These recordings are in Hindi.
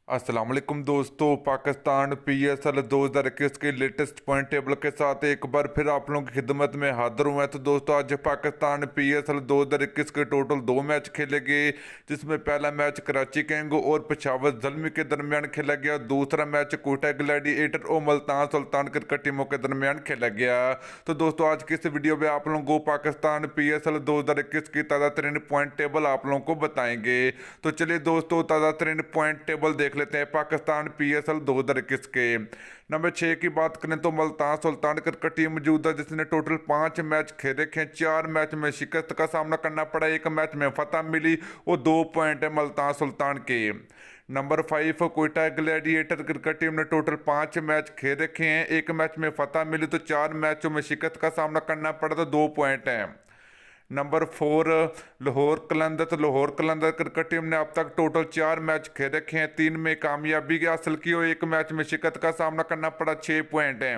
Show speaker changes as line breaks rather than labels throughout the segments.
अस्सलाम वालेकुम दोस्तों, पाकिस्तान PSL 2021 के लेटेस्ट पॉइंट टेबल के साथ एक बार फिर आप लोगों की खिदमत में हाजिर हुए हैं। तो दोस्तों आज पाकिस्तान PSL 2021 के टोटल 2 मैच खेले गए, जिसमें पहला मैच कराची किंग और पेशावर ज़ल्मी के दरमियान खेला गया। दूसरा मैच कोटा ग्लैडिएटर और मुल्तान सुल्तान क्रिकेट टीमों के दरमियान खेला गया। तो दोस्तों आज की इस वीडियो में आप लोगों को पाकिस्तान PSL 2021 की ताज़ा तरीन पॉइंट टेबल आप लोगों को बताएंगे। तो चलिए दोस्तों ताज़ा तरीन पॉइंट टेबल देख लेते हैं पाकिस्तान PSL 2021 के। नंबर 6 की बात करें तो मुल्तान सुल्तान क्रिकेट टीम मौजूद है, जिसने टोटल 5 मैच खेले हैं। 4 मैच में शिकस्त का सामना करना पड़ा, 1 मैच में फतह मिली और 2 पॉइंट है मुल्तान सुल्तान के। Number 5 Quetta gladiator cricket team ने टोटल 5 मैच खेल रखे हैं। 1 मैच में फतह मिली तो 4 मैचों में शिकस्त का सामना करना पड़ा तो 2 पॉइंट है। नंबर 4 लाहौर कलंदर। तो लाहौर कलंदर क्रिकेट टीम ने अब तक टोटल 4 मैच खेल रखे हैं, 3 में कामयाबी हासिल की और 1 मैच में शिकस्त का सामना करना पड़ा, 6 पॉइंट है।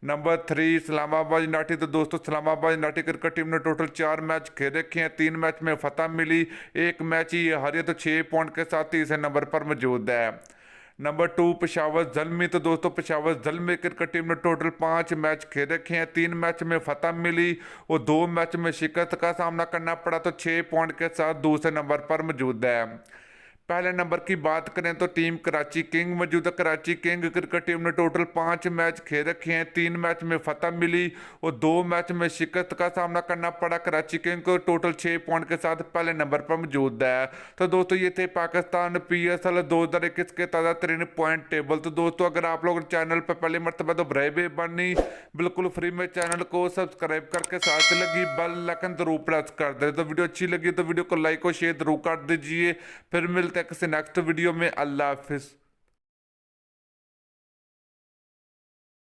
Number 3 Islamabad United. तो दोस्तों इस्लामाबाद यूनाइटेड क्रिकेट टीम ने टोटल 4 मैच खेल रखे हैं, 3 मैच में फतह मिली, 1 मैच ही हारी तो 6 पॉइंट के साथ तीसरे नंबर पर मौजूद है। नंबर 2 पेशावर ज़ल्मी। तो दोस्तों पेशावर ज़ल्मी क्रिकेट टीम ने टोटल 5 मैच खेल रखे हैं, 3 मैच में फतह मिली और 2 मैच में शिकस्त का सामना करना पड़ा तो 6 पॉइंट के साथ दूसरे नंबर पर मौजूद है। पहले नंबर की बात करें तो टीम कराची किंग मौजूद है। कराची किंग क्रिकेट टीम ने टोटल 5 मैच खेल रखे हैं, 3 मैच में फतह मिली और 2 मैच में शिकस्त का सामना करना पड़ा कराची किंग को, टोटल 6 पॉइंट के साथ पहले नंबर पर मौजूद है। तो दोस्तों ये थे पाकिस्तान PSL 2021 के ताज़ा तरीन पॉइंट टेबल। तो दोस्तों अगर आप लोग चैनल पर पहली मरतबा तो बराए बनी बिल्कुल फ्री में चैनल को सब्सक्राइब करके साथ लगी बेल आइकन जरूर प्रेस कर दे। तो वीडियो अच्छी लगी तो वीडियो को लाइक और शेयर जरूर कर दीजिए। फिर मिलते हैं किसी नेक्स्ट वीडियो में। अल्लाह हाफिज़।